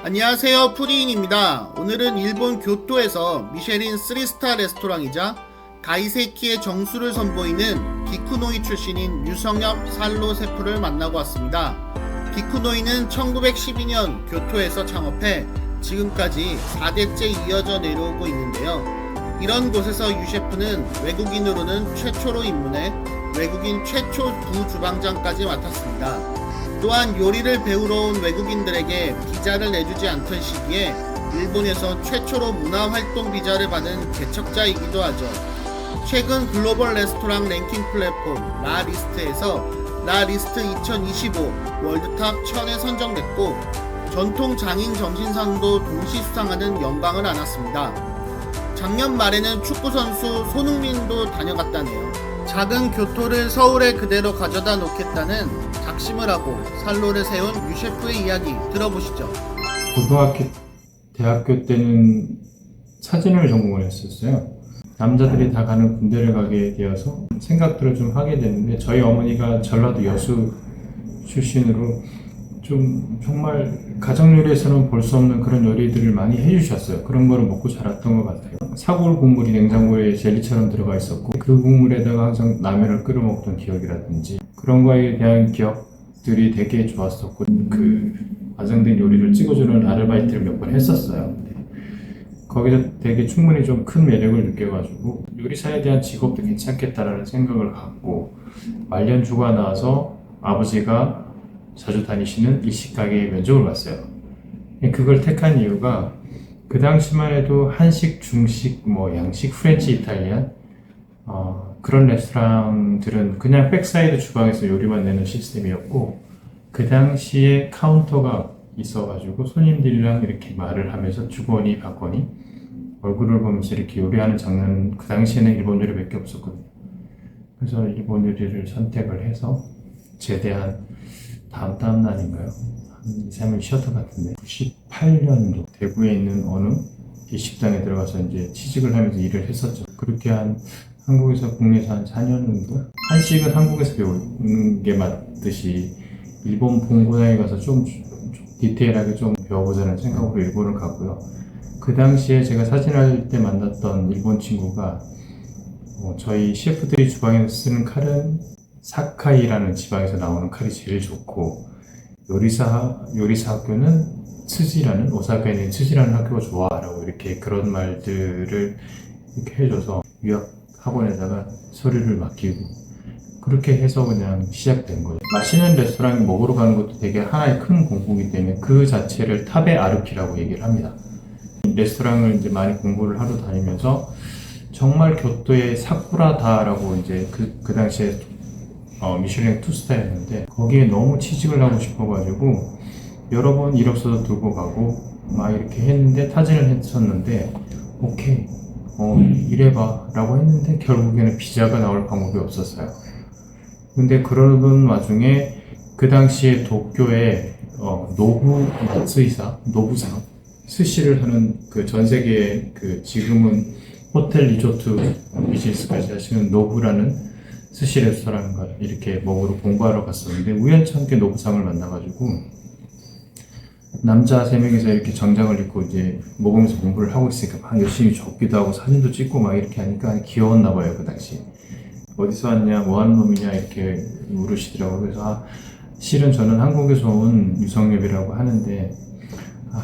안녕하세요, 푸리인입니다. 오늘은 일본 교토에서 미쉐린 3스타 레스토랑이자 가이세키의 정수를 선보이는 기쿠노이 출신인 유성엽 살로 셰프를 만나고 왔습니다. 기쿠노이는 1912년 교토에서 창업해 지금까지 4대째 이어져 내려오고 있는데요. 이런 곳에서 유 셰프는 외국인으로는 최초로 입문해 외국인 최초 부주방장까지 맡았습니다. 또한 요리를 배우러 온 외국인들에게 비자를 내주지 않던 시기에 일본에서 최초로 문화활동 비자를 받은 개척자이기도 하죠. 최근 글로벌 레스토랑 랭킹 플랫폼 라리스트에서 라리스트 2025 월드탑 1000에 선정됐고 전통 장인 정신상도 동시 수상하는 영광을 안았습니다. 작년 말에는 축구선수 손흥민도 다녀갔다네요. 작은 교토를 서울에 그대로 가져다 놓겠다는 작심을 하고 살로를 세운 유 셰프의 이야기 들어보시죠. 고등학교, 대학교 때는 사진을 전공을 했었어요. 남자들이 다 가는 군대를 가게 되어서 생각들을 좀 하게 됐는데 저희 어머니가 전라도 여수 출신으로 좀 정말 가정 요리에서는 볼 수 없는 그런 요리들을 많이 해주셨어요. 그런 거를 먹고 자랐던 것 같아요. 사골 국물이 냉장고에 젤리처럼 들어가 있었고 그 국물에다가 항상 라면을 끓여 먹던 기억이라든지 그런 거에 대한 기억들이 되게 좋았었고 그 완성된 요리를 찍어주는 아르바이트를 몇 번 했었어요. 거기서 되게 충분히 좀 큰 매력을 느껴가지고 요리사에 대한 직업도 괜찮겠다라는 생각을 갖고 말년주가 나와서 아버지가 자주 다니시는 일식가게에 면접을 봤어요. 그걸 택한 이유가 그 당시만 해도 한식, 중식, 양식, 프렌치, 이탈리안 그런 레스토랑들은 그냥 백사이드 주방에서 요리만 내는 시스템이었고 그 당시에 카운터가 있어가지고 손님들이랑 이렇게 말을 하면서 주거니 받거니 얼굴을 보면서 이렇게 요리하는 장면은 그 당시에는 일본 요리밖에 없었거든요. 그래서 일본 요리를 선택을 해서 제대한 다음 날인가요? 한 2, 3일 쉬었던 것 같은데 98년도 대구에 있는 어느 식당에 들어가서 이제 취직을 하면서 일을 했었죠. 그렇게 한국에서 국내에서 한 4년 정도? 한식은 한국에서 배우는 게 맞듯이 일본 본고장에 가서 좀 디테일하게 좀 배워보자는 생각으로 일본을 갔고요. 그 당시에 제가 사진할 때 만났던 일본 친구가 저희 셰프들이 주방에서 쓰는 칼은 사카이라는 지방에서 나오는 칼이 제일 좋고 요리사 학교는 츠지라는 오사카에 있는 츠지라는 학교가 좋아라고 이렇게 그런 말들을 이렇게 해줘서 유학 학원에다가 서류를 맡기고 그렇게 해서 그냥 시작된 거예요. 맛있는 레스토랑에 먹으러 가는 것도 되게 하나의 큰 공부이기 때문에 그 자체를 타베 아르키라고 얘기를 합니다. 레스토랑을 이제 많이 공부를 하러 다니면서 정말 교토의 사쿠라다라고 이제 그 당시에 미슐랭 2스타였는데 거기에 너무 취직을 하고 싶어가지고 여러 번 이력서도 들고 가고 막 이렇게 했는데 타진을 했었는데 오케이 이래봐 라고 했는데 결국에는 비자가 나올 방법이 없었어요. 근데 그러던 와중에 그 당시에 도쿄에 노부 마츠이사 노부상 스시를 하는 그 전 세계 그 지금은 호텔 리조트 비즈니스까지 하시는 노부라는 스시 레스토랑을 이렇게 먹으러 공부하러 갔었는데 우연찮게 노부상을 만나가지고 남자 3명이서 이렇게 정장을 입고 이제 먹으면서 공부를 하고 있으니까 막 열심히 적기도 하고 사진도 찍고 막 이렇게 하니까 귀여웠나 봐요. 그 당시 어디서 왔냐 뭐 하는 놈이냐 이렇게 물으시더라고요. 그래서 실은 저는 한국에서 온 유성엽이라고 하는데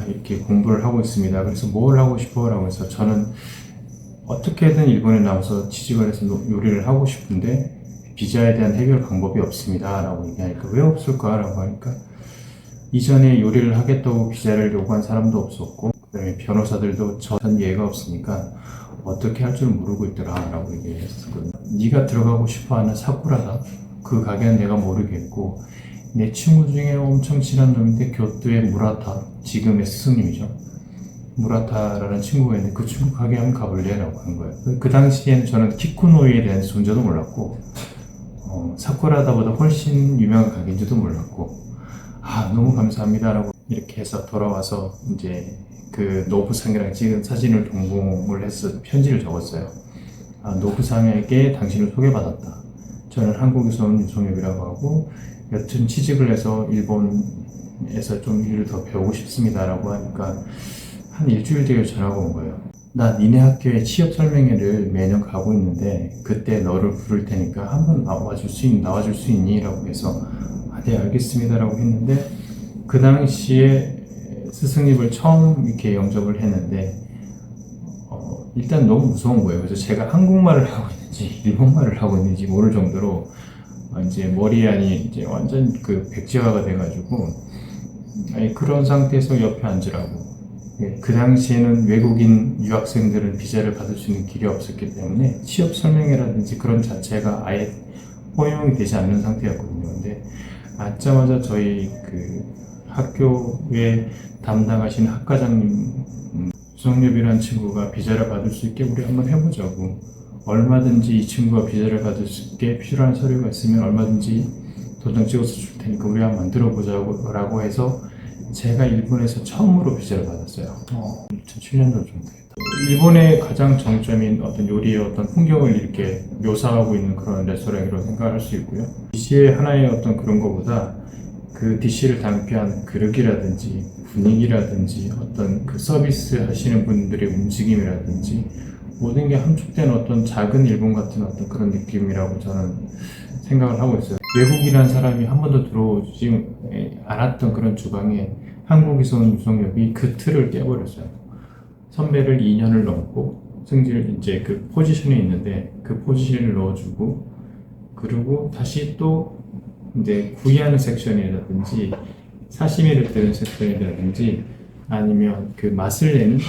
이렇게 공부를 하고 있습니다. 그래서 뭘 하고 싶어? 라고 해서 저는 어떻게든 일본에 나와서 취직을 해서 요리를 하고 싶은데 비자에 대한 해결 방법이 없습니다 라고 얘기하니까 왜 없을까? 라고 하니까 이전에 요리를 하겠다고 비자를 요구한 사람도 없었고 그 다음에 변호사들도 전 예가 없으니까 어떻게 할 줄 모르고 있더라 라고 얘기를 했었거든요. 네가 들어가고 싶어하는 사쿠라다 그 가게는 내가 모르겠고 내 친구 중에 엄청 친한 놈인데 교토의 무라타 지금의 스승님이죠. 무라타라는 친구가 있는데 그 친구 가게 한번 가볼래? 라고 한 거예요. 그 당시에는 저는 키쿠노이에 대한 존재도 몰랐고 사쿠라다보다 훨씬 유명한 가게인지도 몰랐고 너무 감사합니다 라고 이렇게 해서 돌아와서 이제 그 노부상이랑 찍은 사진을 동봉을 해서 편지를 적었어요. 노부상에게 당신을 소개받았다. 저는 한국에서 온 유성엽이라고 하고 여튼 취직을 해서 일본 에서 좀 일을 더 배우고 싶습니다라고 하니까 한 일주일 뒤에 전화가 온 거예요. 나 니네 학교에 취업 설명회를 매년 가고 있는데 그때 너를 부를 테니까 한번 나와줄 수 있니? 라고 해서 네 알겠습니다라고 했는데 그 당시에 스승님을 처음 이렇게 영접을 했는데 일단 너무 무서운 거예요. 그래서 제가 한국말을 하고 있는지 일본말을 하고 있는지 모를 정도로 이제 머리안이 이제 완전 그 백지화가 돼가지고 그런 상태에서 옆에 앉으라고. 그 당시에는 외국인 유학생들은 비자를 받을 수 있는 길이 없었기 때문에 취업 설명회라든지 그런 자체가 아예 허용이 되지 않는 상태였거든요. 근데 앉자마자 저희 그 학교에 담당하시는 학과장님 유성엽이라는 친구가 비자를 받을 수 있게 우리 한번 해보자고. 얼마든지 이 친구가 비자를 받을 수 있게 필요한 서류가 있으면 얼마든지 도장 찍어서 줄 테니까 우리 한번 만들어 보자고 라고 해서 제가 일본에서 처음으로 비자를 받았어요. 2007년도 정도 됐다. 일본의 가장 정점인 어떤 요리의 어떤 풍경을 이렇게 묘사하고 있는 그런 레스토랑이라고 생각할 수 있고요. DC의 하나의 어떤 그런 것보다 그 DC를 담피한 그릇이라든지 분위기라든지 어떤 그 서비스 하시는 분들의 움직임이라든지 모든 게 함축된 어떤 작은 일본 같은 어떤 그런 느낌이라고 저는 생각을 하고 있어요. 외국이라는 사람이 한 번도 들어오지 않았던 그런 주방에 한국에서 온 유성엽이 그 틀을 깨버렸어요. 선배를 2년을 넘고 승진을 이제 그 포지션에 있는데 그 포지션을 넣어주고 그리고 다시 또 이제 구이하는 섹션이라든지 사시미를 뜨는 섹션이라든지 아니면 그 맛을 내는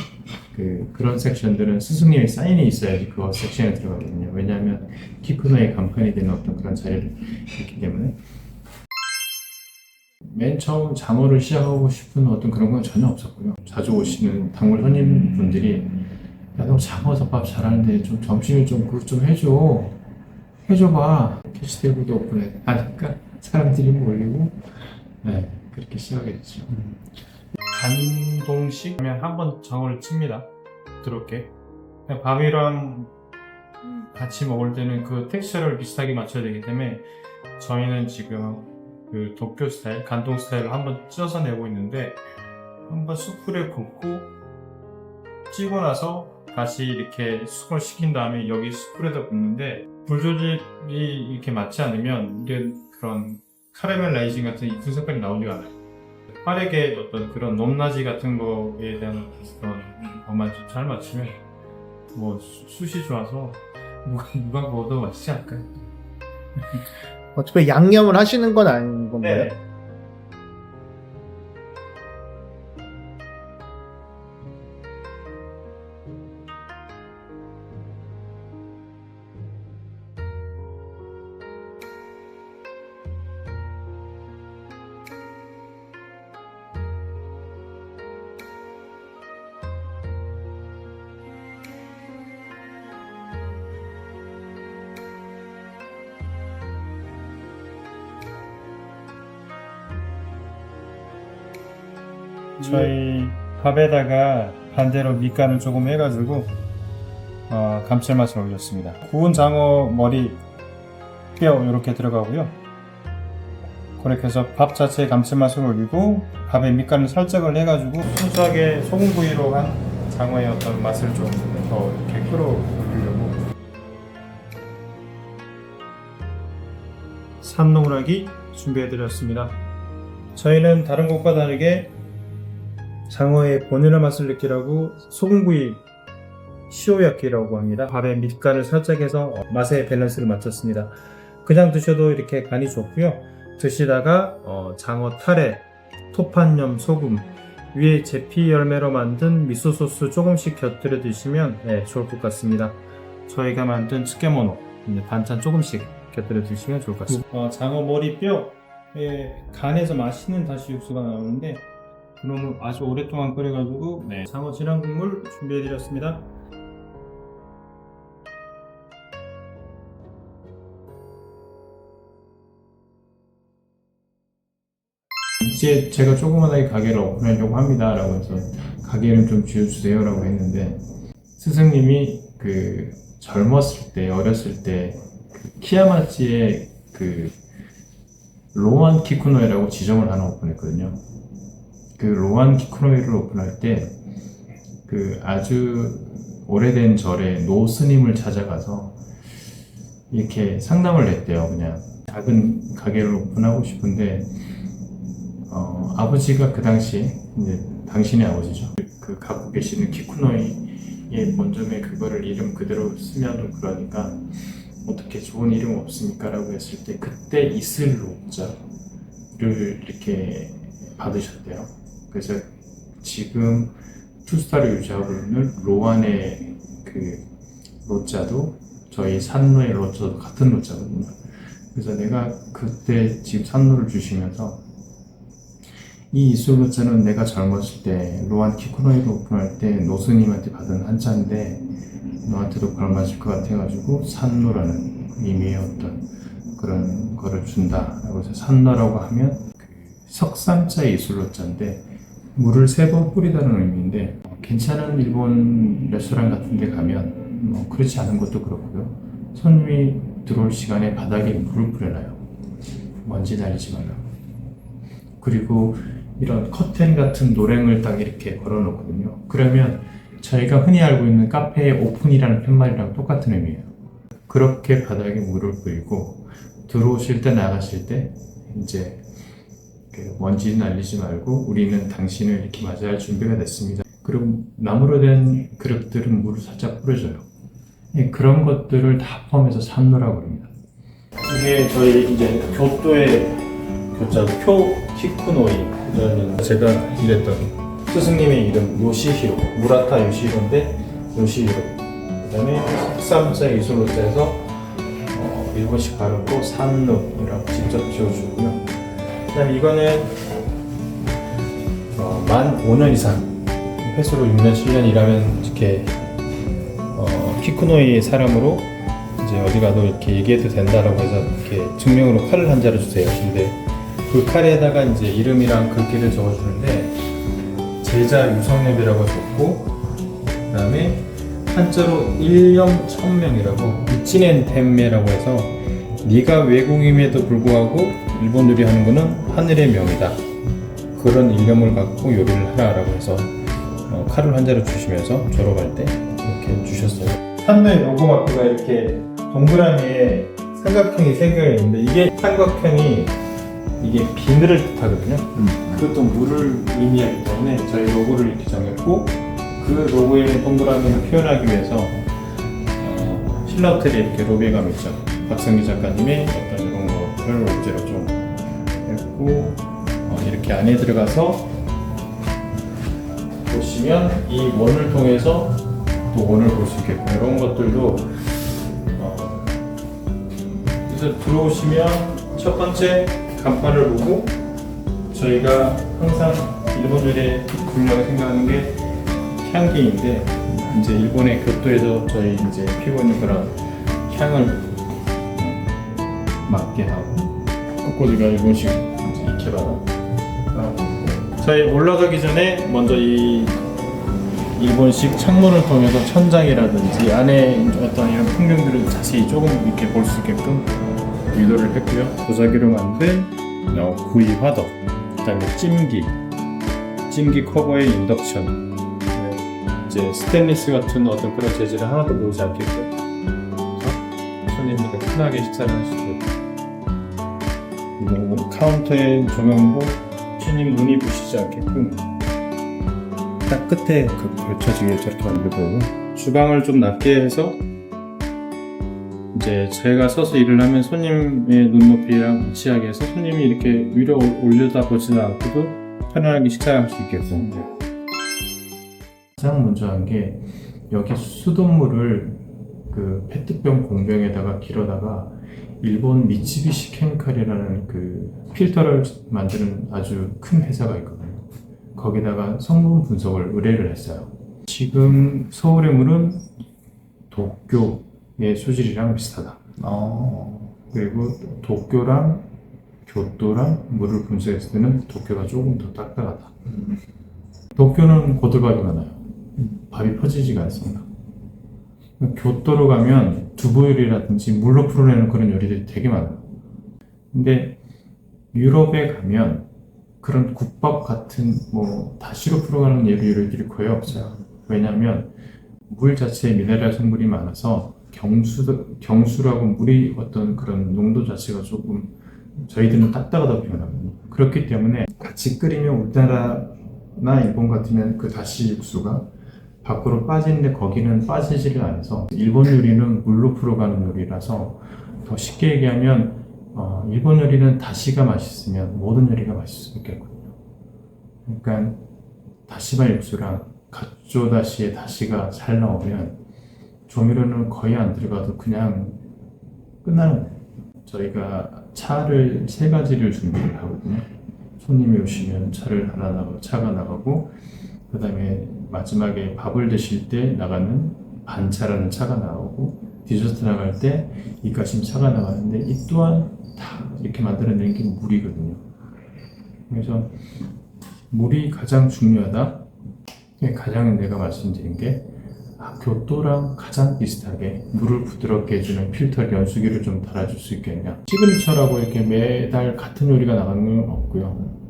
그런 섹션들은 스승님의 사인이 있어야지 그 섹션에 들어가거든요. 왜냐하면 키쿠노의 간판이 되는 어떤 그런 자리를 있기 때문에 맨 처음 장어를 시작하고 싶은 어떤 그런 건 전혀 없었고요. 자주 오시는 단골 손님분들이 야, 너 장어덮밥 잘하는데 좀 점심에 좀 그것 좀 해줘봐. 캐시테이블도 오픈해 하니까 사람들이 몰리고 네, 그렇게 시작하게 됐죠. 간동식 하면 한번 장어를 칩니다. 부드럽게 밥이랑 같이 먹을 때는 그 텍스처를 비슷하게 맞춰야 되기 때문에 저희는 지금 그 도쿄 스타일, 간동 스타일을 한번 쪄서 내고 있는데 한번 숯불에 굽고 찌고 나서 다시 이렇게 숙을 시킨 다음에 여기 숯불에다 굽는데 불 조절이 이렇게 맞지 않으면 이게 그런 카라멜라이징 같은 이쁜 색깔이 나오지가 않아요. 빠르게 어떤 그런 높낮이 같은 거에 대한 그런 것만 좀 잘 맞추면 뭐 숯이 좋아서 누가 먹어도 맛있지 않을까요? 어차피 양념을 하시는 건 아닌 건가요? 네. 저희 밥에다가 반대로 밑간을 조금 해가지고 감칠맛을 올렸습니다. 구운 장어 머리 뼈 이렇게 들어가고요. 그렇게 해서 밥 자체에 감칠맛을 올리고 밥에 밑간을 살짝을 해가지고 순수하게 소금구이로 한 장어의 어떤 맛을 좀 더 이렇게 끌어올리려고 산노라기 준비해드렸습니다. 저희는 다른 곳과 다르게 장어의 본연의 맛을 느끼라고 소금구이 시오야키라고 합니다. 밥에 밑간을 살짝 해서 맛의 밸런스를 맞췄습니다. 그냥 드셔도 이렇게 간이 좋고요. 드시다가 장어 타레, 토판염 소금, 위에 제피 열매로 만든 미소소스 조금씩 곁들여 드시면 좋을 것 같습니다. 저희가 만든 츠케모노 반찬 조금씩 곁들여 드시면 좋을 것 같습니다. 장어 머리 뼈에 간에서 맛있는 다시 육수가 나오는데 그놈을 아주 오랫동안 끓여가지고 장어 진한 국물 준비해드렸습니다. 이제 제가 조그만하게 가게를 오픈하려고 합니다 라고 해서 가게는 좀 지어주세요 라고 했는데 스승님이 그 젊었을 때 어렸을 때 그 키야마치의 그 로만 키쿠노에라고 지점을 하나 오픈했거든요. 그 로안 키쿠노이를 오픈할 때 그 아주 오래된 절에 노 스님을 찾아가서 이렇게 상담을 냈대요. 그냥 작은 가게를 오픈하고 싶은데 아버지가 그 당시 이제 당신의 아버지죠. 그 갖고 계시는 키쿠노이의 본점에 그거를 이름 그대로 쓰면 그러니까 어떻게 좋은 이름 없습니까? 라고 했을 때 그때 이슬 로자를 이렇게 받으셨대요. 그래서 지금 투스타를 유지하고 있는 로안의 그 로자도 저희 산로의 로자도 같은 로자거든요. 그래서 내가 그때 집 산로를 주시면서 이 이슬 로자는 내가 젊었을 때 로안 키쿠노이를 오픈할 때 노스님한테 받은 한자인데 너한테도 걸맞을 것 같아가지고 산로라는 의미의 어떤 그런 거를 준다라고 해서 산로라고 하면 그 석삼자의 이슬 로자인데 물을 3번 뿌리다는 의미인데 괜찮은 일본 레스토랑 같은 데 가면 그렇지 않은 것도 그렇고요. 손님이 들어올 시간에 바닥에 물을 뿌려놔요. 먼지 날리지 말라고. 그리고 이런 커튼 같은 노랭을 딱 이렇게 걸어 놓거든요. 그러면 저희가 흔히 알고 있는 카페의 오픈이라는 팻말이랑 똑같은 의미예요. 그렇게 바닥에 물을 뿌리고 들어오실 때 나가실 때 이제 그 먼지 날리지 말고 우리는 당신을 이렇게 맞이할 준비가 됐습니다. 그리고 나무로 된 그릇들은 물을 살짝 뿌려줘요. 그런 것들을 다 포함해서 산노라고 합니다. 이게 저희 이제 교토의 교자 쿄 키쿠노이. 그다음에 제가 일했던 스승님의 이름 요시히로, 무라타 요시히로인데 요시히로. 그다음에 석삼자 이솔로자에서 일본식 발음으로 산노라고 직접 지어주고요. 그다음에 이거는 만 5년 이상 회수로 6년 7년 일하면 이렇게 키쿠노이 사람으로 이제 어디 가도 이렇게 얘기해도 된다라고 해서 이렇게 증명으로 칼을 한 자루 주세요. 근데 그 칼에다가 이제 이름이랑 글귀를 적어주는데 제자 유성엽이라고 적고 그다음에 한자로 일념 천명이라고 이치넨 템메라고 해서 네가 외국임에도 불구하고 일본 요리 하는 거는 하늘의 명이다. 그런 일념을 갖고 요리를 하라라고 해서 칼을 한 자루 주시면서 졸업할 때 이렇게 주셨어요. 산노의 로고 마크가 이렇게 동그라미에 삼각형이 3개가 있는데 이게 삼각형이 이게 비늘을 뜻하거든요. 그것도 물을 의미하기 때문에 저희 로고를 이렇게 정했고 그 로고의 동그라미를 표현하기 위해서 신라 호텔에 이렇게 로비감 있죠. 박성기 작가님의 어떤 이런 거를 오브제로 좀 했고 이렇게 안에 들어가서 보시면 이 원을 통해서 또 원을 볼 수 있겠고 이런 것들도 그래서 들어오시면 첫 번째 간판을 보고 저희가 항상 일본 요리의 분량을 생각하는 게 향기인데 이제 일본의 교토에서 저희 이제 피고 있는 그런 향을 맡게 하고 꼬꼬지가 일본식 이케바다. 저희 올라가기 전에 먼저 이 일본식 창문을 통해서 천장이라든지 안에 어떤 이런 풍경들을 자세히 조금 이렇게 볼 수 있게끔 유도를 했고요. 도자기로 만든 구이 화덕, 그다음에 찜기 커버의 인덕션, 이제 스테인리스 같은 어떤 그런 재질을 하나도 보이지 않게끔 손님들이 편하게 식사를 할 수 있게끔 그리고 카운터의 조명도 손님 눈이 부시지 않게끔 딱 끝에 걸쳐지게 저렇게 만들고 주방을 좀 낮게 해서 이제 제가 서서 일을 하면 손님의 눈높이랑 일치하게 해서 손님이 이렇게 위로 올려다 보지는 않고도 편안하게 식사할 수 있게끔. 가장 먼저 한 게 여기 수돗물을 그 페트병 공병에다가 길어다가 일본 미쓰비시 케미칼이라는 그 필터를 만드는 아주 큰 회사가 있거든요. 거기다가 성분 분석을 의뢰를 했어요. 지금 서울의 물은 도쿄의 수질이랑 비슷하다. 그리고 도쿄랑 교토랑 물을 분석했을 때는 도쿄가 조금 더 딱딱하다. 도쿄는 고들밥이 많아요. 밥이 퍼지지가 않습니다. 교토로 가면 두부 요리라든지 물로 풀어내는 그런 요리들이 되게 많아요. 근데 유럽에 가면 그런 국밥 같은 뭐 다시로 풀어가는 요리들이 거의 없어요. 왜냐하면 물 자체에 미네랄 성분이 많아서 경수라고 물이 어떤 그런 농도 자체가 조금 저희들은 딱딱하다고 표현하거든요. 그렇기 때문에 같이 끓이면 우리나라나 일본 같으면 그 다시 육수가 밖으로 빠지는데 거기는 빠지지를 않아서 일본 요리는 물로 풀어가는 요리라서 더 쉽게 얘기하면 일본 요리는 다시가 맛있으면 모든 요리가 맛있을 수밖에 없거든요. 그러니까 다시마 육수랑 갓조 다시의 다시가 잘 나오면 조미료는 거의 안 들어가도 그냥 끝나는 거예요. 저희가 차를 3가지를 준비를 하거든요. 손님이 오시면 차를 하나 나가고 차가 나가고 그 다음에 마지막에 밥을 드실 때 나가는 반차라는 차가 나오고 디저트 나갈 때 이까심 차가 나가는데 이 또한 다 이렇게 만들어내는 게 물이거든요. 그래서 물이 가장 중요하다. 가장 내가 말씀드린 게 교토랑 가장 비슷하게 물을 부드럽게 해주는 필터 연수기를 좀 달아줄 수 있겠냐. 시그니처라고 이렇게 매달 같은 요리가 나가는 건 없고요.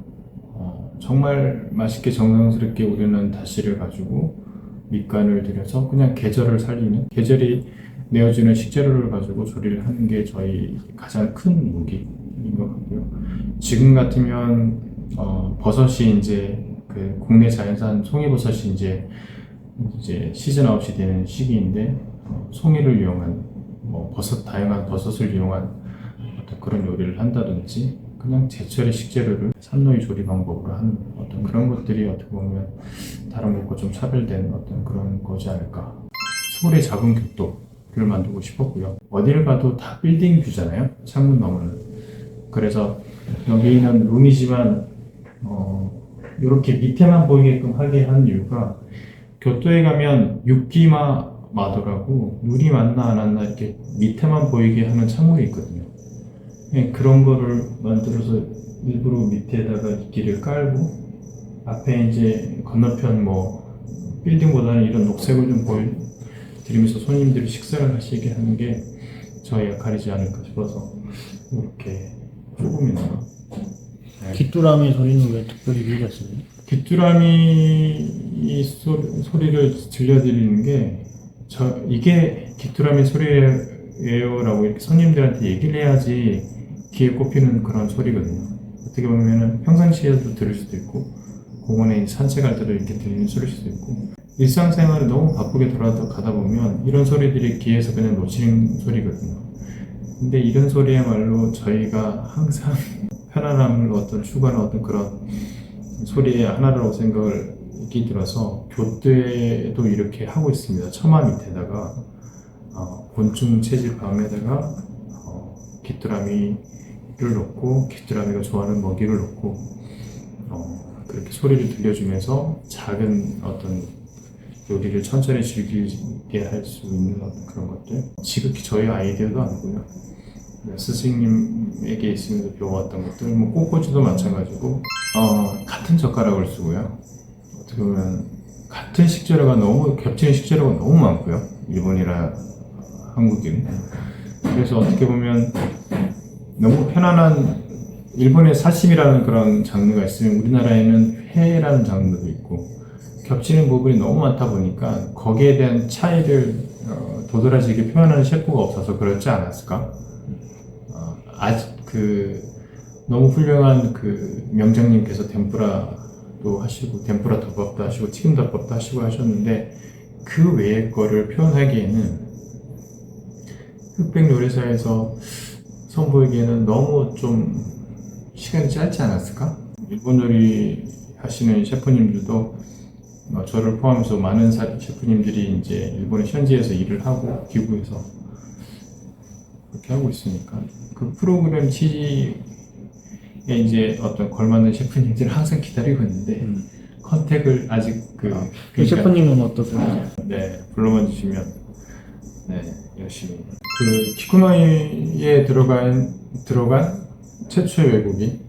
정말 맛있게 정성스럽게 우리는 다시를 가지고 밑간을 들여서 그냥 계절을 살리는, 계절이 내어주는 식재료를 가지고 조리를 하는 게 저희 가장 큰 무기인 것 같고요. 지금 같으면 버섯이 이제 그 국내 자연산 송이버섯이 이제 시즌 아웃이 되는 시기인데 송이를 이용한 다양한 버섯을 이용한 어떤 그런 요리를 한다든지 그냥 제철의 식재료를 산노이 조리 방법으로 하는 어떤 그런 것들이 어떻게 보면 다른 것과 좀 차별된 어떤 그런 거지 않을까. 서울의 작은 교토를 만들고 싶었고요. 어디를 가도 다 빌딩 뷰잖아요. 창문 너머는. 그래서 여기는 룸이지만 이렇게 밑에만 보이게끔 하게 한 이유가 교토에 가면 육기마 마더라고 눈이 맞나 안 왔나 이렇게 밑에만 보이게 하는 창문이 있거든요. 그런 거를 만들어서 일부러 밑에다가 이끼를 깔고 앞에 이제 건너편 빌딩보다는 이런 녹색을 좀 보여드리면서 손님들이 식사를 하시게 하는 게 저의 역할이지 않을까 싶어서 이렇게 조금이나마. 귀뚜라미 소리는 왜 특별히 들렸어요? 귀뚜라미 소리를 들려드리는 게 이게 귀뚜라미 소리예요라고 이렇게 손님들한테 얘기를 해야지 귀에 꼽히는 그런 소리거든요. 어떻게 보면은 평상시에도 들을 수도 있고 공원에 산책할 때도 이렇게 들리는 소리일 수도 있고 일상생활에 너무 바쁘게 돌아가다 보면 이런 소리들이 귀에서 그냥 놓치는 소리거든요. 근데 이런 소리야말로 저희가 항상 편안함을 추구하는 어떤 그런 소리의 하나라고 생각을 이렇게 들어서 교토에도 이렇게 하고 있습니다. 처마 밑에다가 곤충 채집밤에다가 귀뚜라미를 놓고 귀뚜라미가 좋아하는 먹이를 놓고 그렇게 소리를 들려주면서 작은 어떤 요리를 천천히 즐기게 할 수 있는 어떤 그런 것들. 지극히 저희 아이디어도 아니고요. 스승님에게 있으면서 배워왔던 것들, 꽃꽂이도 마찬가지고 같은 젓가락을 쓰고요. 어떻게 보면 같은 식재료가 너무 겹치는 식재료가 너무 많고요. 일본이나 한국인. 그래서 어떻게 보면 너무 편안한 일본의 사시미라는 그런 장르가 있으면 우리나라에는 회라는 장르도 있고 겹치는 부분이 너무 많다 보니까 거기에 대한 차이를 도드라지게 표현하는 셰프가 없어서 그렇지 않았을까? 아직 너무 훌륭한 명장님께서 템푸라도 하시고 템푸라 덮밥도 하시고 튀김 덮밥도 하시고 하셨는데 그 외의 거를 표현하기에는 흑백 요리사에서 선보이기에는 너무 좀 시간이 짧지 않았을까? 일본 요리 하시는 셰프님들도 저를 포함해서 많은 셰프님들이 이제 일본의 현지에서 일을 하고 기구에서 그렇게 하고 있으니까 그 프로그램 취지에 이제 어떤 걸맞는 셰프님들을 항상 기다리고 있는데 컨택을 아직 그 셰프님은 어떠세요? 네, 불러만 주시면 열심히 키쿠노이에 들어간 최초의 외국인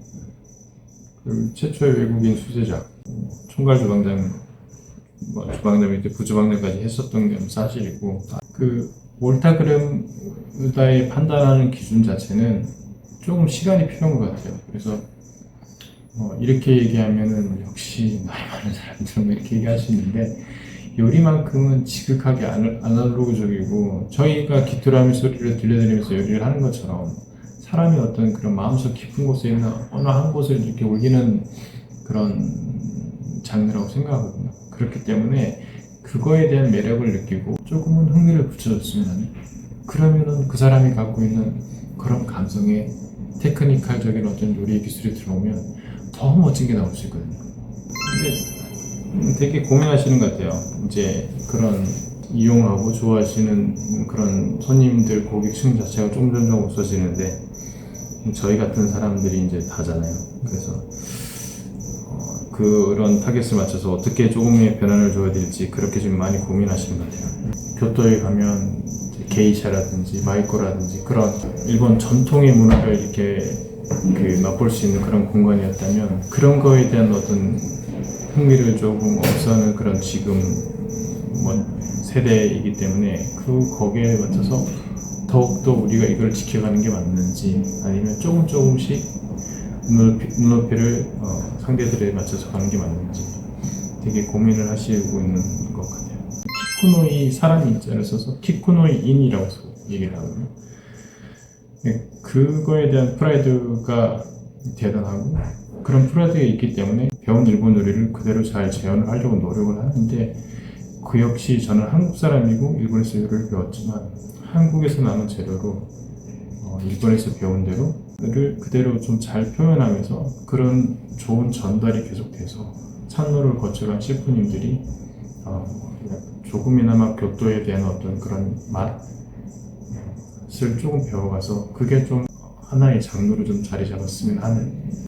최초의 외국인 수제자 총괄 주방장 주방장이 부주방장까지 했었던 게 사실이고 옳다 그름다의 판단하는 기준 자체는 조금 시간이 필요한 것 같아요. 그래서 이렇게 얘기하면은 역시 나이 많은 사람들은 뭐 이렇게 얘기할 수 있는데 요리만큼은 지극하게 아날로그적이고 저희가 귀뚜라미 소리를 들려드리면서 요리를 하는 것처럼 사람이 어떤 그런 마음속 깊은 곳에 있는 어느 한 곳을 이렇게 올리는 그런 장르라고 생각하거든요. 그렇기 때문에 그거에 대한 매력을 느끼고 조금은 흥미를 붙여줬으면 그러면은 그 사람이 갖고 있는 그런 감성에 테크니컬적인 어떤 요리 기술이 들어오면 더 멋진 게 나올 수 있거든요. 근데 되게 고민하시는 것 같아요. 이제 그런 이용하고 좋아하시는 그런 손님들, 고객층 자체가 점점 없어지는데 저희 같은 사람들이 이제 다잖아요. 그래서 그런 타겟을 맞춰서 어떻게 조금의 변화를 줘야 될지 그렇게 좀 많이 고민하시는 것 같아요. 교토에 가면 게이샤라든지 마이코라든지 그런 일본 전통의 문화를 이렇게 맛볼 수 있는 그런 공간이었다면 그런 거에 대한 어떤 흥미를 조금 없어하는 그런 지금 세대이기 때문에 거기에 맞춰서 더욱더 우리가 이걸 지켜가는 게 맞는지 아니면 조금씩 눈높이를 상대들에 맞춰서 가는 게 맞는지 되게 고민을 하시고 있는 것 같아요. 키쿠노이 사람 인자를 써서 키쿠노이인이라고 얘기를 하거든요. 그거에 대한 프라이드가 대단하고 그런 프라이드가 있기 때문에 배운 일본 요리를 그대로 잘 재현을 하려고 노력을 하는데 그 역시 저는 한국 사람이고 일본에서 요리를 배웠지만 한국에서 나는 재료로 일본에서 배운 대로를 그대로 좀 잘 표현하면서 그런 좋은 전달이 계속돼서 찬로를 거쳐간 셰프님들이 조금이나마 교토에 대한 어떤 그런 맛을 조금 배워가서 그게 좀 하나의 장르로 좀 자리 잡았으면 하는